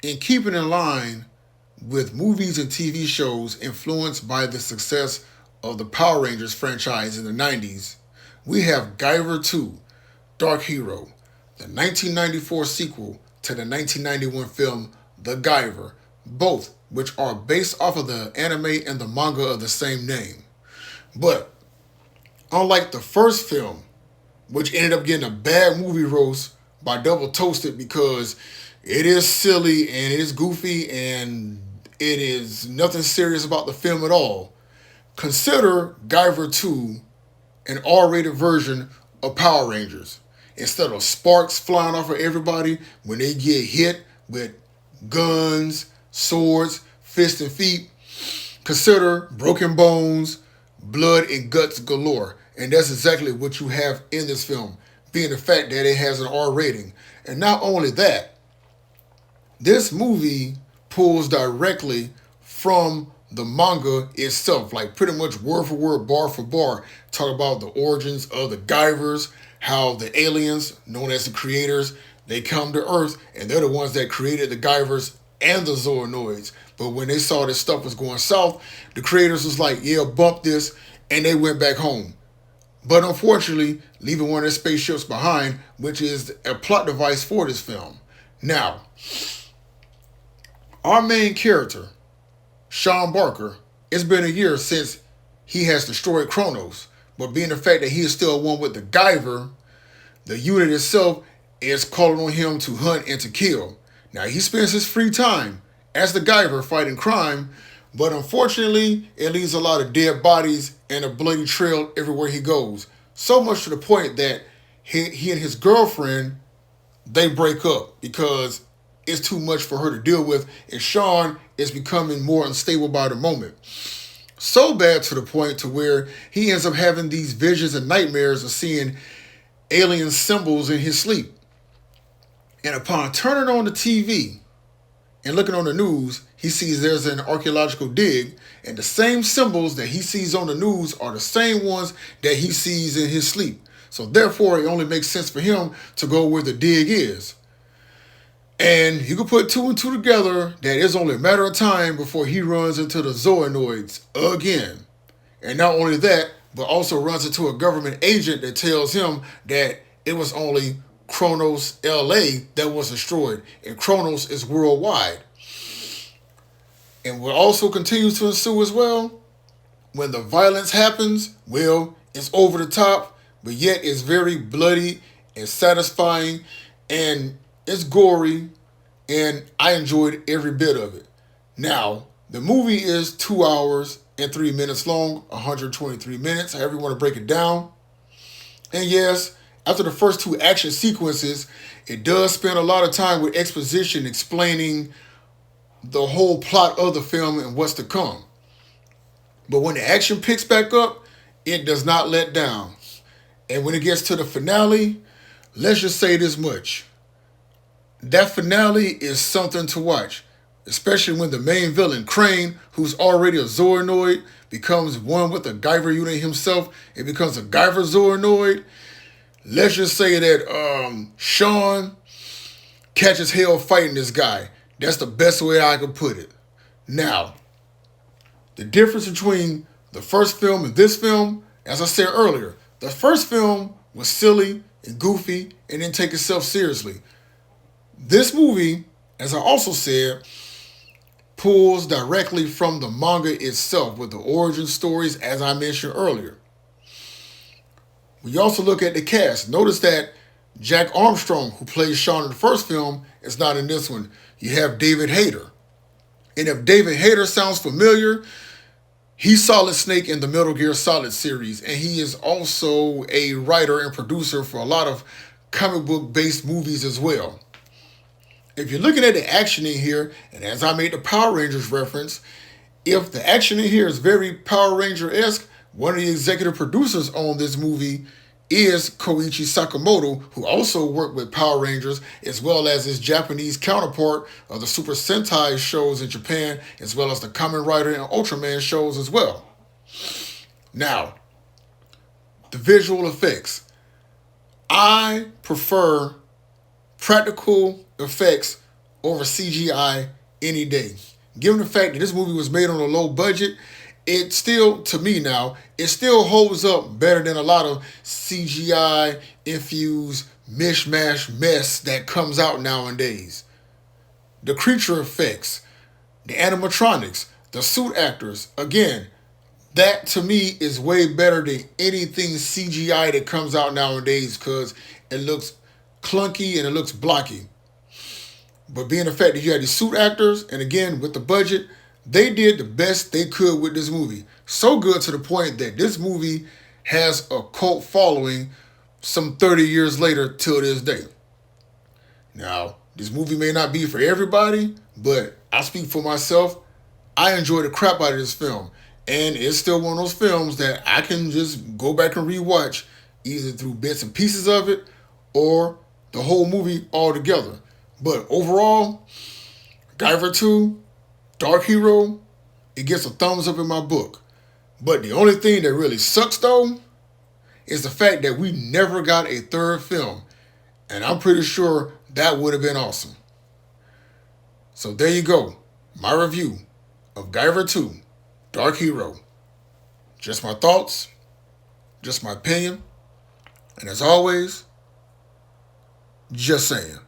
In keeping in line with movies and TV shows influenced by the success of the Power Rangers franchise in the 90s, we have Guyver 2, Dark Hero, the 1994 sequel to the 1991 film The Guyver, both which are based off of the anime and the manga of the same name. But unlike the first film, which ended up getting a bad movie roast by Double Toasted because it is silly and it is goofy and it is nothing serious about the film at all. Consider Guyver 2 an R-rated version of Power Rangers. Instead of sparks flying off of everybody when they get hit with guns, swords, fists, and feet, consider broken bones, blood, and guts galore. And that's exactly what you have in this film, being the fact that it has an R rating. And not only that, this movie pulls directly from the manga itself, like pretty much word for word, bar for bar, talk about the origins of the Guyvers, how the aliens, known as the creators, they come to Earth, and they're the ones that created the Guyvers and the Zoonoids. But when they saw this stuff was going south, the creators was like, yeah, bump this, and they went back home. But unfortunately, leaving one of their spaceships behind, which is a plot device for this film. Now, our main character, Sean Barker, it's been a year since he has destroyed Kronos, but being the fact that he is still one with the Guyver, the unit itself is calling on him to hunt and to kill. Now, he spends his free time as the Guyver fighting crime, but unfortunately, it leaves a lot of dead bodies and a bloody trail everywhere he goes. So much to the point that he and his girlfriend, they break up because it's too much for her to deal with, and Sean is becoming more unstable by the moment. So bad to the point to where he ends up having these visions and nightmares of seeing alien symbols in his sleep. And upon turning on the TV and looking on the news, he sees there's an archaeological dig, and the same symbols that he sees on the news are the same ones that he sees in his sleep. So therefore, it only makes sense for him to go where the dig is. And you can put two and two together that it's only a matter of time before he runs into the Zoonoids again. And not only that, but also runs into a government agent that tells him that it was only Kronos LA that was destroyed, and Kronos is worldwide. And what also continues to ensue as well, when the violence happens, well, it's over the top, but yet it's very bloody and satisfying, and it's gory, and I enjoyed every bit of it. Now, the movie is 2 hours and 3 minutes long, 123 minutes, however you want to break it down. And yes, after the first two action sequences, it does spend a lot of time with exposition explaining the whole plot of the film and what's to come. But when the action picks back up, it does not let down. And when it gets to the finale, let's just say this much. That finale is something to watch, especially when the main villain, Crane, who's already a Zoonoid, becomes one with the Guyver unit himself. It becomes a Guyver Zoonoid. Let's just say that Sean catches hell fighting this guy. That's the best way I could put it. Now, the difference between the first film and this film, as I said earlier, the first film was silly and goofy and didn't take itself seriously. This movie, as I also said, pulls directly from the manga itself with the origin stories, as I mentioned earlier. We also look at the cast. Notice that Jack Armstrong, who plays Sean in the first film, is not in this one. You have David Hayter. And if David Hayter sounds familiar, he's Solid Snake in the Metal Gear Solid series, and he is also a writer and producer for a lot of comic book-based movies as well. If you're looking at the action in here, and as I made the Power Rangers reference, if the action in here is very Power Ranger-esque, one of the executive producers on this movie is Koichi Sakamoto, who also worked with Power Rangers, as well as his Japanese counterpart of the Super Sentai shows in Japan, as well as the Kamen Rider and Ultraman shows as well. Now, the visual effects. I prefer practical effects over CGI any day. Given the fact that this movie was made on a low budget, it still, to me now, it still holds up better than a lot of CGI infused mishmash mess that comes out nowadays. The creature effects, the animatronics, the suit actors, again, that to me is way better than anything CGI that comes out nowadays because it looks clunky and it looks blocky. But being the fact that you had the suit actors, and again with the budget, they did the best they could with this movie. So good to the point that this movie has a cult following some 30 years later till this day. Now, this movie may not be for everybody, but I speak for myself. I enjoy the crap out of this film. And it's still one of those films that I can just go back and rewatch either through bits and pieces of it or the whole movie altogether. But overall, Guyver 2, Dark Hero, it gets a thumbs up in my book. But the only thing that really sucks though is the fact that we never got a third film. And I'm pretty sure that would have been awesome. So there you go. My review of Guyver 2, Dark Hero. Just my thoughts, just my opinion. And as always, just saying.